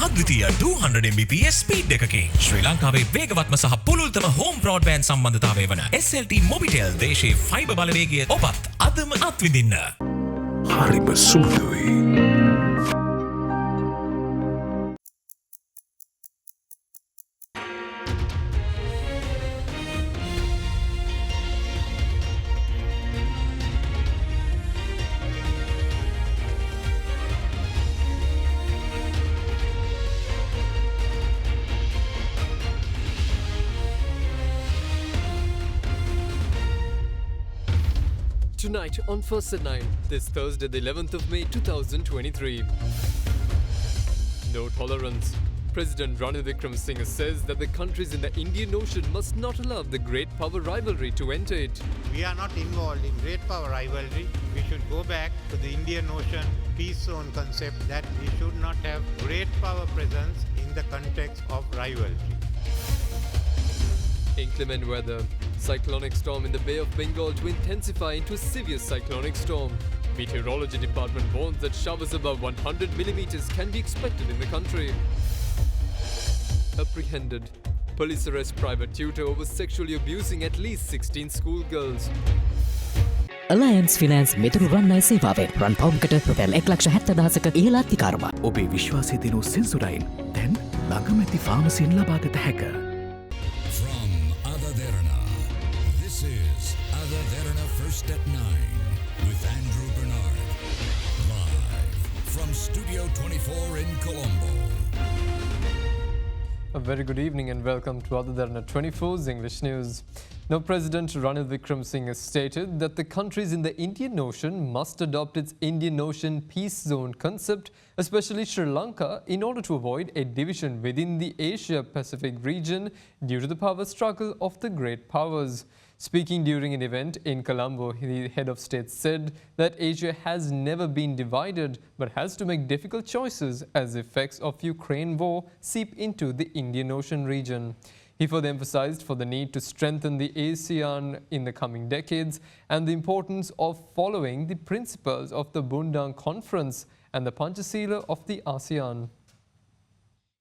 අද්විතීය 200 Mbps speed එකකින් ශ්‍රී ලංකාවේ වේගවත්ම සහ පුළුල්තම හෝම් බ්‍රෝඩ්බෑන්ඩ් සම්බන්ධතාවය වන SLT Mobitel දේශීය ෆයිබර් බලවේගය ඔබත් අදම අත්විඳින්න. හරිම සුදුයි. Tonight on First at 9, this Thursday the 11th of May 2023. No tolerance. President Ranil Wickremesinghe says that the countries in the Indian Ocean must not allow the great power rivalry to enter it. We are not involved in great power rivalry. We should go back to the Indian Ocean peace zone concept that we should not have great power presence in the context of rivalry. Inclement weather. Cyclonic storm in the Bay of Bengal to intensify into a severe cyclonic storm. Meteorology department warns that showers above 100 millimeters can be expected in the country. Apprehended. Police arrest private tutor over sexually abusing at least 16 schoolgirls. Alliance Finance මෙතුරු රන්නයි සේවාවෙන් රන් පවුම්කට රුපියල් 1,70,000ක ඉහළ අධිකාරම. ඔබේ විශ්වාසය දිනු සෙන්සුරයින් දැන් ළඟමැති ෆාමසියෙන් ලබාගත හැක. From AdaDerana, this is AdaDerana First at 9 with Andrew Bernard. Live from Studio 24 in Colombo. A very good evening and welcome to AdaDerana 24's English News. Now, President Ranil Wickremesinghe has stated that the countries in the Indian Ocean must adopt its Indian Ocean Peace Zone concept, especially Sri Lanka, in order to avoid a division within the Asia-Pacific region due to the power struggle of the great powers. Speaking during an event in Colombo, the head of state said that Asia has never been divided but has to make difficult choices as the effects of Ukraine war seep into the Indian Ocean region. He further emphasized for the need to strengthen the ASEAN in the coming decades and the importance of following the principles of the Bundang Conference and the Panchasila of the ASEAN.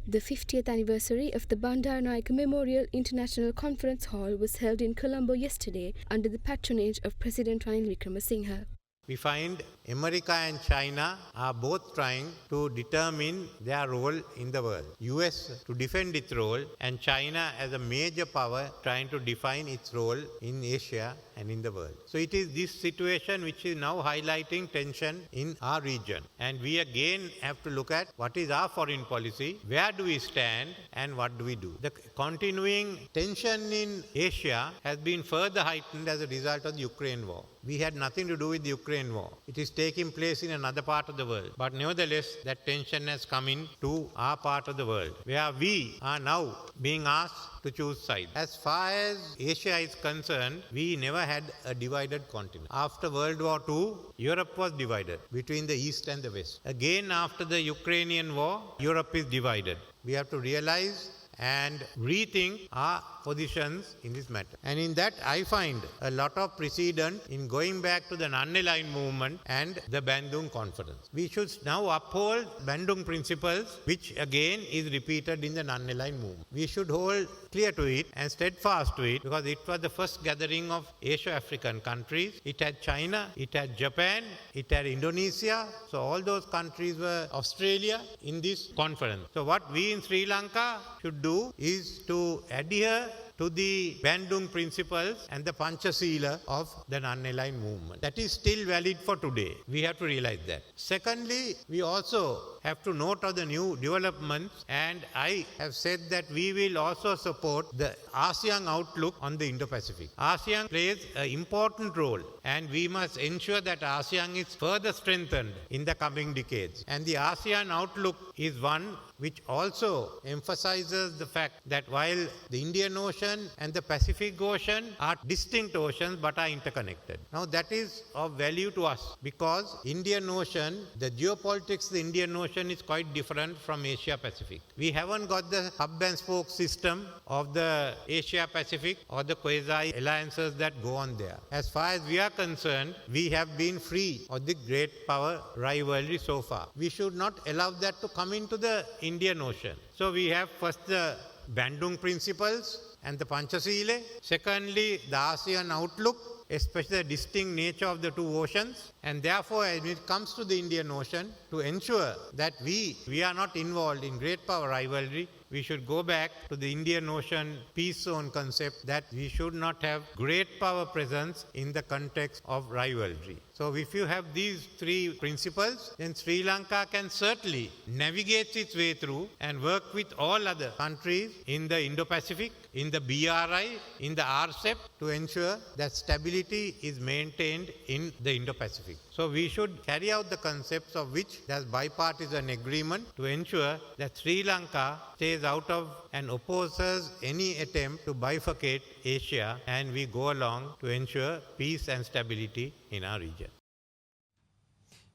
The 50th anniversary of the Bandaranaike Memorial International Conference Hall was held in Colombo yesterday under the patronage of President Ranil Wickremesinghe. We find America and China are both trying to determine their role in the world. US to defend its role and China as a major power trying to define its role in Asia and in the world. So it is this situation which is now highlighting tension in our region. And we again have to look at what is our foreign policy, where do we stand and what do we do. The continuing tension in Asia has been further heightened as a result of the Ukraine war. We had nothing to do with the Ukraine war. It is taking place in another part of the world. But nevertheless, that tension has come into our part of the world, where we are now being asked to choose sides. As far as Asia is concerned, we never had a divided continent. After World War II, Europe was divided between the East and the West. Again, after the Ukrainian war, Europe is divided. We have to realize and rethink our positions in this matter. And in that, I find a lot of precedent in going back to the non-aligned movement and the Bandung Conference. We should now uphold Bandung principles, which again is repeated in the non-aligned movement. We should hold clear to it and steadfast to it because it was the first gathering of Asia-African countries. It had China, it had Japan, it had Indonesia. So all those countries were Australia in this conference. So what we in Sri Lanka should do is to adhere to the Bandung principles and the Panchasila of the non-aligned movement. That is still valid for today. We have to realize that. Secondly, we also have to note of the new developments, and I have said that we will also support the ASEAN outlook on the Indo-Pacific. ASEAN plays an important role, and we must ensure that ASEAN is further strengthened in the coming decades. And the ASEAN outlook is one which also emphasizes the fact that while the Indian Ocean and the Pacific Ocean are distinct oceans but are interconnected. Now that is of value to us because Indian Ocean, the geopolitics of the Indian Ocean is quite different from Asia Pacific. We haven't got the hub and spoke system of the Asia Pacific or the quasi alliances that go on there. As far as we are concerned, we have been free of the great power rivalry so far. We should not allow that to come coming to the Indian Ocean. So we have first the Bandung Principles and the Panchasila. Secondly, the ASEAN Outlook, especially the distinct nature of the two oceans. And therefore, when it comes to the Indian Ocean, to ensure that we are not involved in great power rivalry, we should go back to the Indian Ocean peace zone concept that we should not have great power presence in the context of rivalry. So if you have these three principles, then Sri Lanka can certainly navigate its way through and work with all other countries in the Indo-Pacific, in the BRI, in the RCEP to ensure that stability is maintained in the Indo-Pacific. So we should carry out the concepts of which there's bipartisan agreement to ensure that Sri Lanka stays out of and opposes any attempt to bifurcate Asia, and we go along to ensure peace and stability in our region.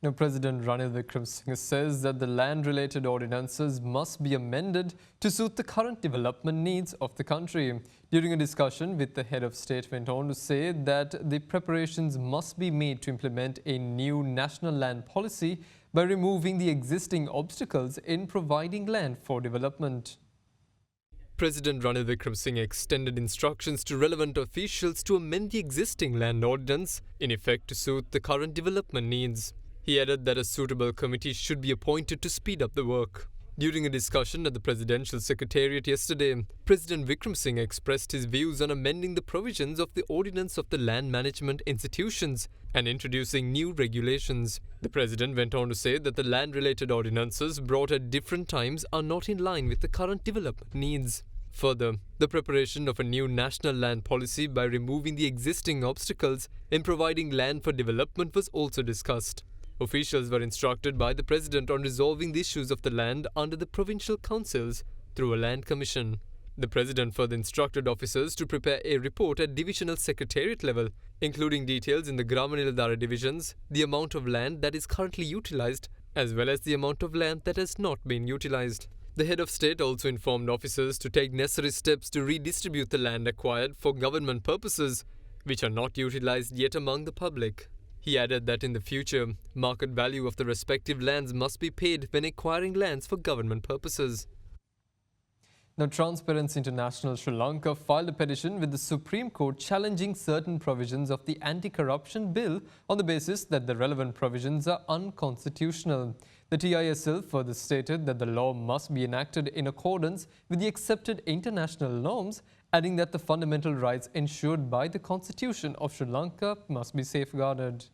Now, President Ranil Wickremesinghe says that the land-related ordinances must be amended to suit the current development needs of the country. During a discussion with the head of state, went on to say that the preparations must be made to implement a new national land policy by removing the existing obstacles in providing land for development. President Ranil Wickremesinghe extended instructions to relevant officials to amend the existing land ordinance in effect to suit the current development needs. He added that a suitable committee should be appointed to speed up the work. During a discussion at the Presidential Secretariat yesterday, President Wickremesinghe expressed his views on amending the provisions of the Ordinance of the Land Management Institutions and introducing new regulations. The President went on to say that the land-related ordinances brought at different times are not in line with the current development needs. Further, the preparation of a new national land policy by removing the existing obstacles in providing land for development was also discussed. Officials were instructed by the President on resolving the issues of the land under the provincial councils through a land commission. The President further instructed officers to prepare a report at divisional secretariat level, including details in the Grama-Niladhara divisions, the amount of land that is currently utilized, as well as the amount of land that has not been utilized. The head of state also informed officers to take necessary steps to redistribute the land acquired for government purposes, which are not utilized yet among the public. He added that in the future, market value of the respective lands must be paid when acquiring lands for government purposes. Now, Transparency International Sri Lanka filed a petition with the Supreme Court challenging certain provisions of the anti-corruption bill on the basis that the relevant provisions are unconstitutional. The TISL further stated that the law must be enacted in accordance with the accepted international norms, adding that the fundamental rights ensured by the Constitution of Sri Lanka must be safeguarded.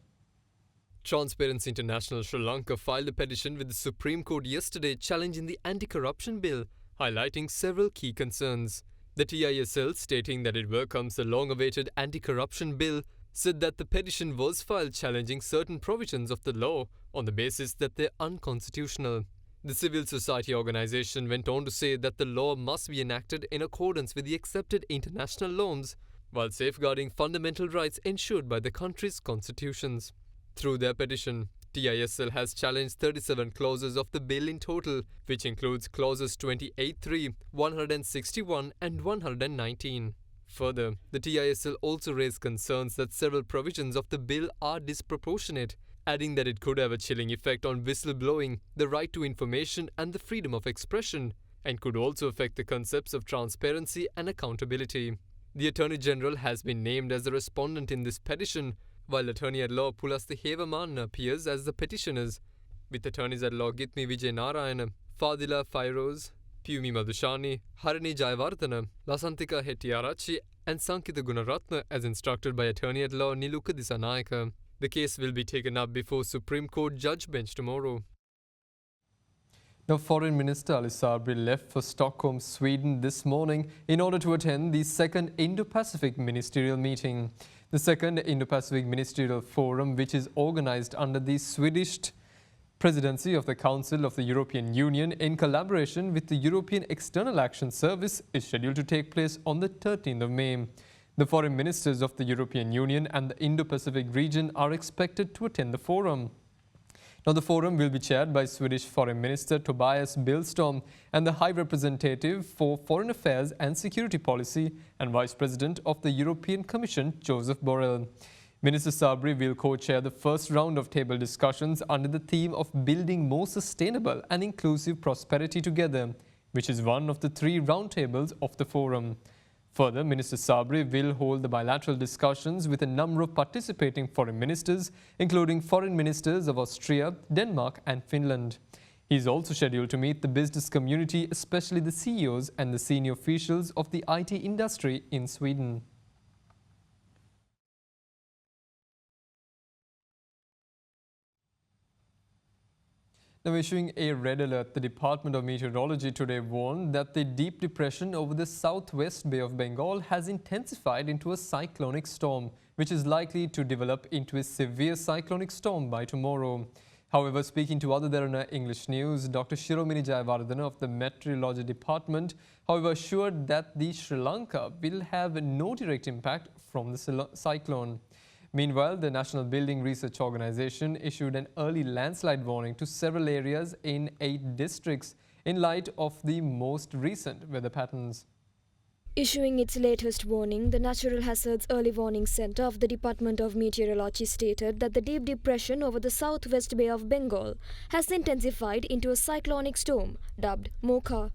Transparency International Sri Lanka filed a petition with the Supreme Court yesterday challenging the anti-corruption bill, highlighting several key concerns. The TISL, stating that it welcomes the long-awaited anti-corruption bill, said that the petition was filed challenging certain provisions of the law on the basis that they're unconstitutional. The civil society organization went on to say that the law must be enacted in accordance with the accepted international norms, while safeguarding fundamental rights ensured by the country's constitutions. Through their petition, TISL has challenged 37 clauses of the bill in total, which includes clauses 28.3, 161 and 119. Further, the TISL also raised concerns that several provisions of the bill are disproportionate, adding that it could have a chilling effect on whistleblowing, the right to information and the freedom of expression, and could also affect the concepts of transparency and accountability. The Attorney General has been named as the respondent in this petition, while Attorney-at-Law Pulasti Hewamanna appears as the petitioners, with Attorneys-at-Law Gitmi Vijay Narayana, Fadila Fairoz, Pumi Madhushani, Harini Jayawardena, Lasantika Hettiarachchi and Sankita Gunaratna as instructed by Attorney-at-Law Niluka Disanayaka. The case will be taken up before Supreme Court Judge Bench tomorrow. Now, Foreign Minister Ali Sabri left for Stockholm, Sweden this morning in order to attend the second Indo-Pacific Ministerial meeting. The second Indo-Pacific Ministerial Forum, which is organized under the Swedish presidency of the Council of the European Union in collaboration with the European External Action Service, is scheduled to take place on the 13th of May. The foreign ministers of the European Union and the Indo-Pacific region are expected to attend the forum. Now, the forum will be chaired by Swedish Foreign Minister Tobias Billström and the High Representative for Foreign Affairs and Security Policy and Vice President of the European Commission, Joseph Borrell. Minister Sabri will co-chair the first round of table discussions under the theme of building more sustainable and inclusive prosperity together, which is one of the 3 roundtables of the forum. Further, Minister Sabri will hold the bilateral discussions with a number of participating foreign ministers, including foreign ministers of Austria, Denmark and Finland. He is also scheduled to meet the business community, especially the CEOs and the senior officials of the IT industry in Sweden. Now issuing a red alert, the Department of Meteorology today warned that the deep depression over the southwest Bay of Bengal has intensified into a cyclonic storm, which is likely to develop into a severe cyclonic storm by tomorrow. However, speaking to AdaDerana English News, Dr. Shiromini Jayawardena of the Meteorology Department, however, assured that the Sri Lanka will have no direct impact from the cyclone. Meanwhile, the National Building Research Organization issued an early landslide warning to several areas in 8 districts in light of the most recent weather patterns. Issuing its latest warning, the Natural Hazards Early Warning Center of the Department of Meteorology stated that the deep depression over the southwest Bay of Bengal has intensified into a cyclonic storm dubbed Mocha.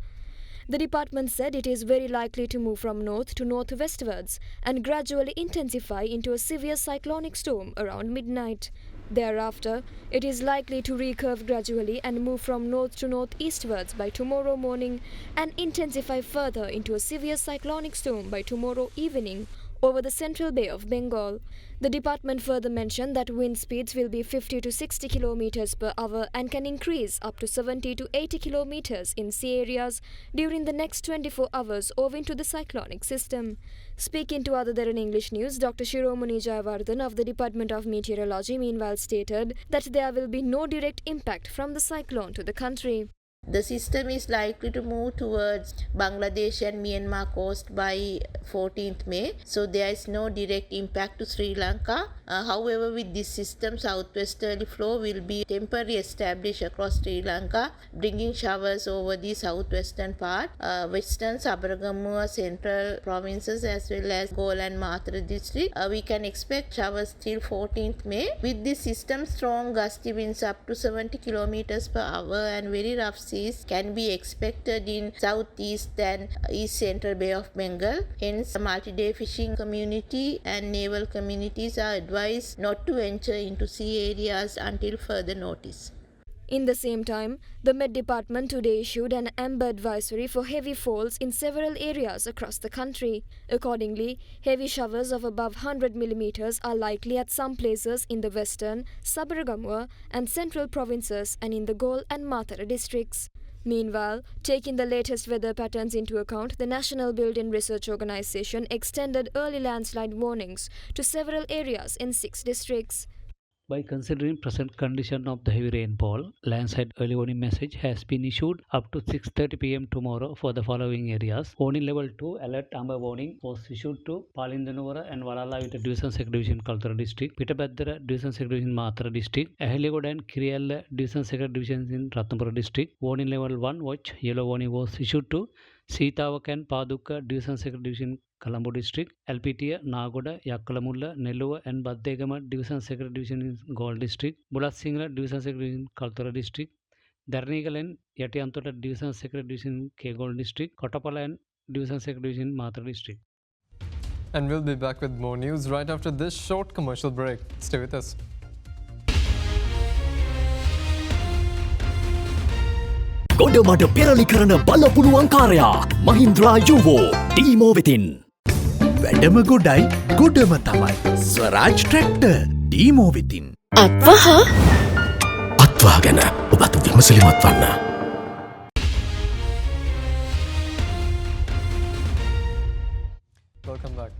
The department said it is very likely to move from north to northwestwards and gradually intensify into a severe cyclonic storm around midnight. Thereafter, it is likely to recurve gradually and move from north to northeastwards by tomorrow morning and intensify further into a severe cyclonic storm by tomorrow evening over the central Bay of Bengal. The department further mentioned that wind speeds will be 50 to 60 kilometers per hour and can increase up to 70 to 80 kilometers in sea areas during the next 24 hours owing to the cyclonic system. Speaking to AdaDerana English News, Dr. Shiromini Jayawardena of the Department of Meteorology meanwhile stated that there will be no direct impact from the cyclone to the country. The system is likely to move towards Bangladesh and Myanmar coast by 14th May, so there is no direct impact to Sri Lanka. However, with this system, southwesterly flow will be temporarily established across Sri Lanka, bringing showers over the southwestern part, western Sabaragamuwa central provinces as well as Gol and Mathura district. We can expect showers till 14th May. With this system, strong gusty winds up to 70 kilometers per hour and very rough seas can be expected in southeast and east central Bay of Bengal. Hence, multi-day fishing community and naval communities are advised not to enter into sea areas until further notice. In the same time, the Met Department today issued an amber advisory for heavy falls in several areas across the country. Accordingly, heavy showers of above 100 millimeters are likely at some places in the western, Sabaragamuwa and central provinces and in the Gol and Mathura districts. Meanwhile, taking the latest weather patterns into account, the National Building Research Organization extended early landslide warnings to several areas in 6 districts. By considering present condition of the heavy rainfall, landslide early warning message has been issued up to 6:30 p.m. tomorrow for the following areas. Warning level 2 alert amber warning was issued to Palindanuvara and Valala with the Division Secretary Division Kaltara District, Pitapedara Division Secretary Division Mathura District, Ahaligoda and Kiriyalla Division Secretary Divisions in Ratnapura District. Warning level 1 watch yellow warning was issued to Seetawak and Paduka Division Secretary Division Colombo District, LPTA, Nagoda, Yakalamulla, Nelluva and Baddegama Division Secretary Division in Galle District, Bulassingala Division Secretary Division Kaltara District, Darnigal and Yatiantota Division Secretary Division Kegol District, Kotapala and Division Secretary Division Mathura District. And we'll be back with more news right after this short commercial break. Stay with us. ගොඩමඩ පෙරලි කරන බලපුළුවන්කාරයා මහින්ද්‍රා යුවෝ ඩීමෝ වෙතින්. වැඩම ගොඩයි ගොඩම තමයි. ස්වරාජ් tractor ඩීමෝ වෙතින්. අත්වා ගැන ඔබත් විමසලිමත් වන්න. Welcome back.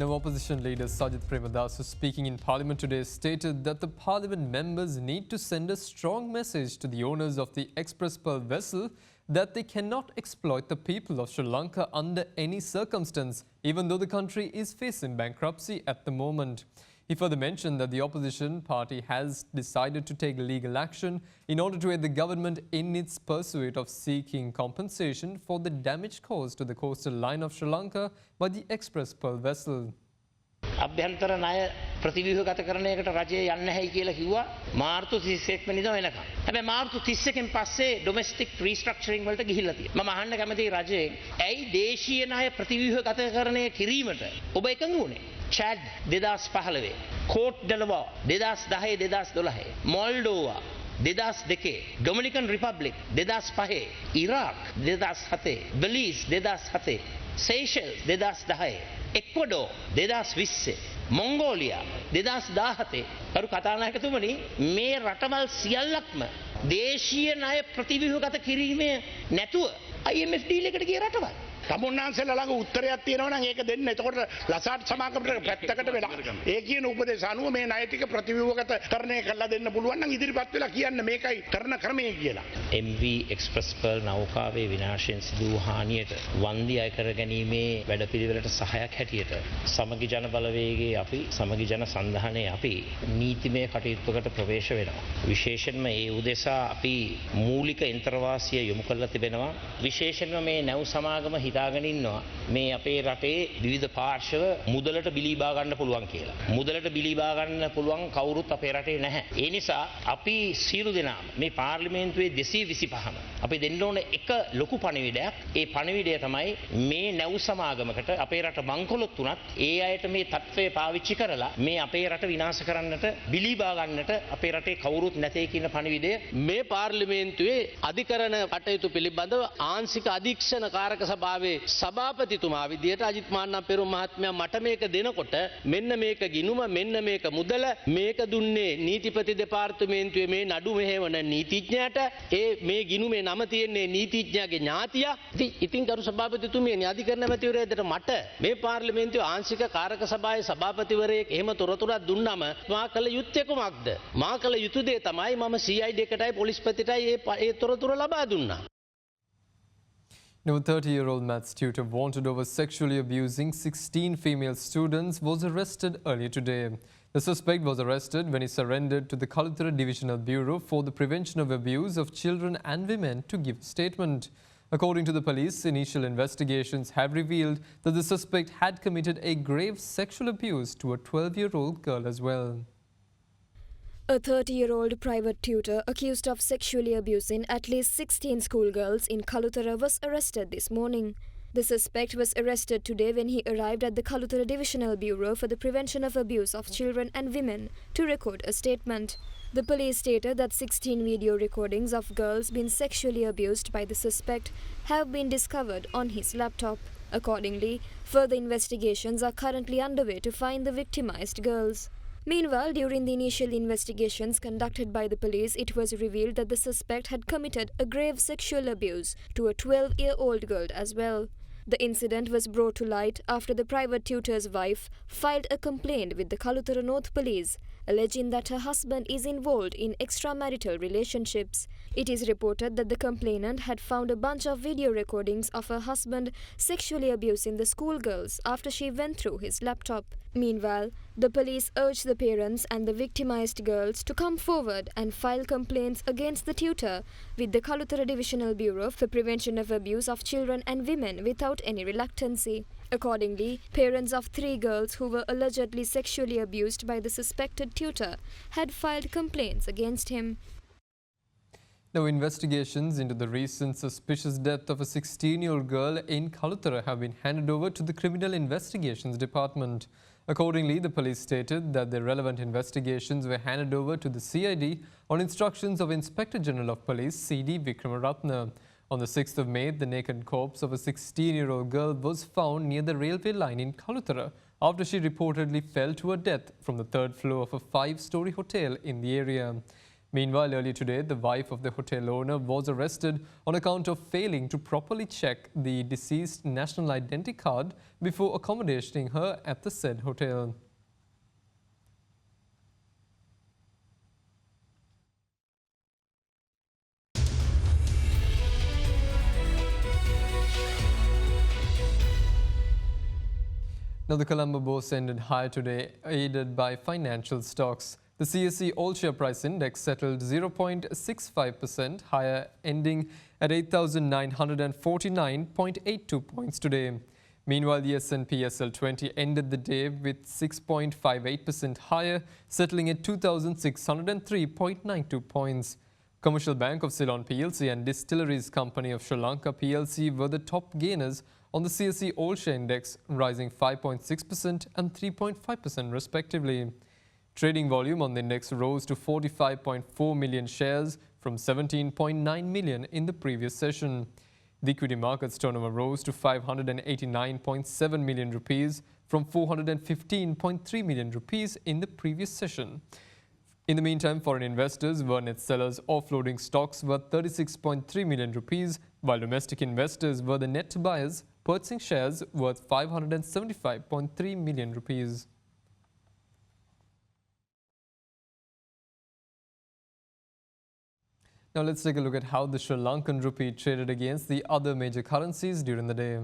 Now, opposition leader Sajid Premadasu, speaking in Parliament today, stated that the Parliament members need to send a strong message to the owners of the Express Pearl vessel that they cannot exploit the people of Sri Lanka under any circumstance, even though the country is facing bankruptcy at the moment. He further mentioned that the opposition party has decided to take legal action in order to aid the government in its pursuit of seeking compensation for the damage caused to the coastal line of Sri Lanka by the Express Pearl vessel. අභ්‍යන්තර ණය ප්‍රතිව්‍යුහගතකරණයකට රජය යන්නේ නැහැයි කියලා කිව්වා මාර්තු 31 වෙනිදා වෙනකම්. හැබැයි මාර්තු 31කින් පස්සේ ඩොමෙස්ටික් රීස්ට්‍රක්චරින් වලට ගිහිල්ලා තියෙනවා. මම අහන්න කැමතියි රජයෙන් ඇයි දේශීය ණය ප්‍රතිව්‍යුහගතකරණය කිරීමට ඔබ එකඟ වුණේ? චැඩ් 2015, කෝට් ඩෙලවා 2010 2012, මොල්ඩෝවා 2002, ඩොමිනිකන් රිපබ්ලික් 2005, ඉරාක් 2007, බෙලීස් 2007, සේෂෙල්ස් 2010, එක්වඩෝ 2020, මොංගෝලියා 2017. කරු කතානායකතුමනි මේ රටවල් සියල්ලක්ම දේශීය ණය ප්‍රතිව්‍යුහගත කිරීමේ නැතුව IMF ඩීල් එකට ගිය රටවල්. තමුන්නාන්සේලා ළඟ උත්තරයක් තියෙනවා නම් ඒක දෙන්න. එතකොට ලසාට් සමාගමට පැත්තකට වෙලා ඒ කියන උපදේශ අනුව මේ ණය ටික ප්‍රතිව්‍යුහගතකරණය කරලා දෙන්න පුළුවන් නම් ඉදිරිපත් වෙලා කියන්න මේකයි කරන ක්‍රමය කියලා. MV එක්ස්ප්‍රස් පර්ල් නෞකාවේ විනාශයෙන් සිදු වූ හානියට වන්දි අය කර ගැනීමේ වැඩපිළිවෙලට සහායක් හැටියට සමගි ජන බලවේගයේ අපි සමගි ජන සන්ධානයේ අපි නීතිමය කටයුත්තකට ප්‍රවේශ වෙනවා. විශේෂයෙන්ම ඒ උදෙසා අපි මූලික එන්තරවාසිය යොමු කරලා තිබෙනවා. විශේෂයෙන්ම මේ නැව් සමාගම හිතාගෙන ඉන්නවා මේ අපේ රටේ විවිධ පාර්ශව මුදලට බිලී බා ගන්න පුළුවන් කියලා. මුදලට බිලී බා ගන්න පුළුවන් කවුරුත් අපේ රටේ නැහැ. ඒ නිසා අපි සියලු දෙනාම මේ පාර්ලිමේන්තුවේ 225ම අපි දෙන්න ඕන එක ලොකු පණිවිඩයක්. ඒ පණිවිඩය තමයි මේ නැව් සමාගමකට අපේ රට මංකොලොත් වුණත් ඒ අයට මේ තත්ත්වය පාවිච්චි කරලා මේ අපේ රට විනාශ කරන්නට බිලී බා ගන්නට අපේ රටේ කවුරුත් නැtei කියන පණිවිඩය මේ පාර්ලිමේන්තුවේ අධිකරණ කටයුතු පිළිබඳව ආංශික අධීක්ෂණ කාරක සභාවේ සභාපතිතුමා විදියට අජිත් මාන්නම් පෙරුම් මහත්මයා මට මේක දෙනකොට මෙන්න මේක ගිනුම මෙන්න මේක මුදල මේක දුන්නේ නීතිපති දෙපාර්තමේන්තුවේ මේ නඩු මෙහෙවන නීතිඥයාට ඒ මේ ගිනුමේ නම තියෙන්නේ නීතිඥයාගේ ඥාතියා. ඉතින් කරු සභාපතිතුමියනි අධිකරණ මැතිවරයාට මට මේ පාර්ලිමේන්තුවේ ආංශික කාරක සභාවේ සභාපතිවරයෙක් එහෙම තොරතුරක් දුන්නම මා කළ යුත්තේ කුමක්ද? මා කළ යුතු දේ තමයි මම CID එකටයි පොලිස්පතිටයි ඒ තොරතුර ලබා දුන්නා. Now, a 30-year-old maths tutor wanted over sexually abusing 16 female students was arrested earlier today. The suspect was arrested when he surrendered to the Kaluthara Divisional Bureau for the Prevention of Abuse of Children and Women to give a statement. According to the police, initial investigations have revealed that the suspect had committed a grave sexual abuse to a 12-year-old girl as well. A 30-year-old private tutor accused of sexually abusing at least 16 schoolgirls in Kaluthara was arrested this morning. The suspect was arrested today when he arrived at the Kaluthara Divisional Bureau for the Prevention of Abuse of Children and Women to record a statement. The police stated that 16 video recordings of girls being sexually abused by the suspect have been discovered on his laptop. Accordingly, further investigations are currently underway to find the victimized girls. Meanwhile, during the initial investigations conducted by the police, it was revealed that the suspect had committed a grave sexual abuse to a 12-year-old girl as well. The incident was brought to light after the private tutor's wife filed a complaint with the Kaluthara North Police, alleging that her husband is involved in extramarital relationships. It is reported that the complainant had found a bunch of video recordings of her husband sexually abusing the schoolgirls after she went through his laptop. Meanwhile, the police urged the parents and the victimized girls to come forward and file complaints against the tutor with the Kaluthara Divisional Bureau for Prevention of Abuse of Children and Women without any reluctancy. Accordingly, parents of 3 girls who were allegedly sexually abused by the suspected tutor had filed complaints against him. Now, investigations into the recent suspicious death of a 16-year-old girl in Kaluthara have been handed over to the Criminal Investigations Department. Accordingly, the police stated that the relevant investigations were handed over to the CID on instructions of Inspector General of Police C.D. Vikramaratne. On the 6th of May, the naked corpse of a 16-year-old girl was found near the railway line in Kaluthara after she reportedly fell to her death from the 3rd floor of a 5-story hotel in the area. Meanwhile, earlier today, the wife of the hotel owner was arrested on account of failing to properly check the deceased national identity card before accommodating her at the said hotel. Now, the Colombo bourse ended higher today, aided by financial stocks. The CSE All-Share Price Index settled 0.65% higher, ending at 8,949.82 points today. Meanwhile, the S&P SL20 ended the day with 6.58% higher, settling at 2,603.92 points. Commercial Bank of Ceylon plc and Distilleries Company of Sri Lanka plc were the top gainers on the CSE All Share Index, rising 5.6% and 3.5% respectively. Trading volume on the index rose to 45.4 million shares from 17.9 million in the previous session. The equity market's turnover rose to 589.7 million rupees from 415.3 million rupees in the previous session. In the meantime, foreign investors were net sellers offloading stocks worth 36.3 million rupees, while domestic investors were the net buyers purchasing shares worth 575.3 million rupees. Now let's take a look at how the Sri Lankan rupee traded against the other major currencies during the day.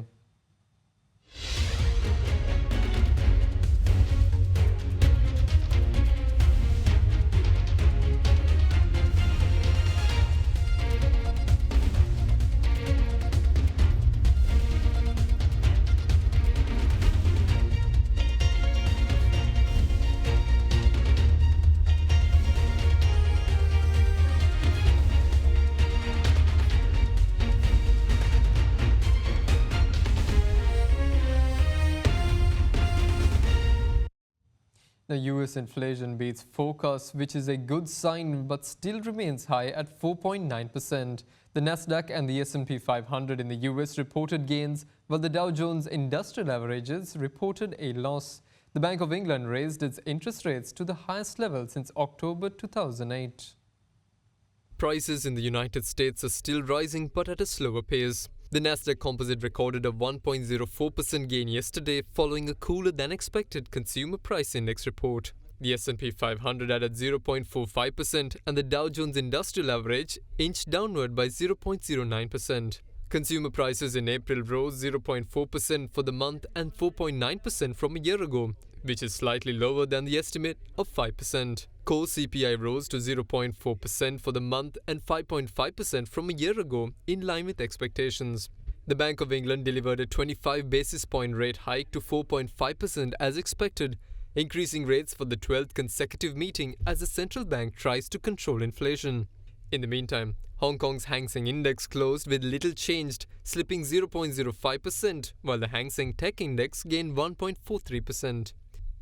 The US inflation beats forecasts, which is a good sign but still remains high at 4.9%. The Nasdaq and the S&P 500 in the US reported gains, while the Dow Jones Industrial Averages reported a loss. The Bank of England raised its interest rates to the highest level since October 2008. Prices in the United States are still rising but at a slower pace. The Nasdaq Composite recorded a 1.04% gain yesterday following a cooler-than-expected Consumer Price Index report. The S&P 500 added 0.45% and the Dow Jones Industrial Average inched downward by 0.09%. Consumer prices in April rose 0.4% for the month and 4.9% from a year ago, which is slightly lower than the estimate of 5%. Core CPI rose to 0.4% for the month and 5.5% from a year ago, in line with expectations. The Bank of England delivered a 25 basis point rate hike to 4.5% as expected, increasing rates for the 12th consecutive meeting as the central bank tries to control inflation. In the meantime, Hong Kong's Hang Seng Index closed with little changed, slipping 0.05%, while the Hang Seng Tech Index gained 1.43%.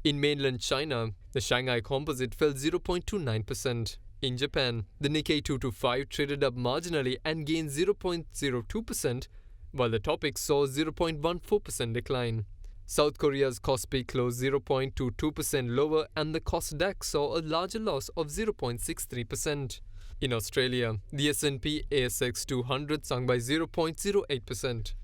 In mainland China, the Shanghai Composite fell 0.29%. In Japan, the Nikkei 225 traded up marginally and gained 0.02%, while the Topix saw a 0.14% decline. South Korea's Kospi closed 0.22% lower and the Kosdaq saw a larger loss of 0.63%. In Australia, the S&P ASX 200 sunk by 0.08%.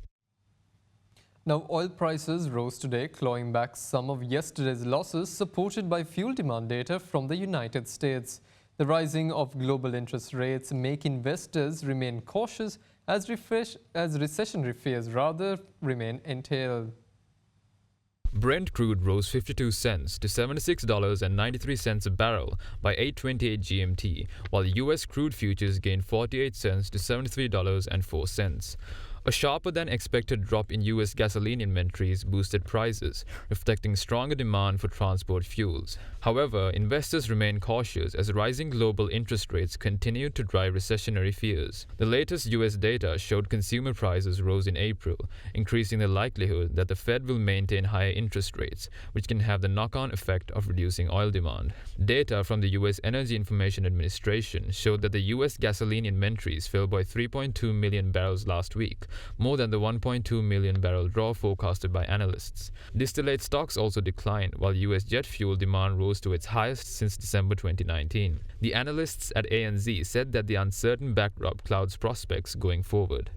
Now, oil prices rose today, clawing back some of yesterday's losses, supported by fuel demand data from the United States. The rising of global interest rates make investors remain cautious as recessionary fears remain entailed. Brent crude rose 52 cents to $76.93 a barrel by 8:28 GMT, while U.S. crude futures gained 48 cents to $73.04. A sharper-than-expected drop in U.S. gasoline inventories boosted prices, reflecting stronger demand for transport fuels. However, investors remain cautious as rising global interest rates continue to drive recessionary fears. The latest U.S. data showed consumer prices rose in April, increasing the likelihood that the Fed will maintain higher interest rates, which can have the knock-on effect of reducing oil demand. Data from the U.S. Energy Information Administration showed that the U.S. gasoline inventories fell by 3.2 million barrels last week, more than the 1.2 million barrel draw forecasted by analysts. Distillate stocks also declined, while U.S. jet fuel demand rose to its highest since December 2019. The analysts at ANZ said that the uncertain backdrop clouds prospects going forward.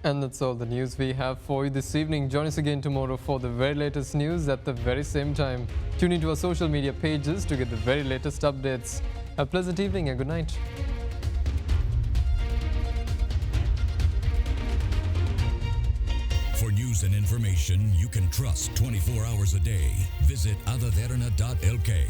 And that's all the news we have for you this evening. Join us again tomorrow for the very latest news at the very same time. Tune into our social media pages to get the very latest updates. Have a pleasant evening and good night. For news and information you can trust 24 hours a day, visit AdaDerana.lk.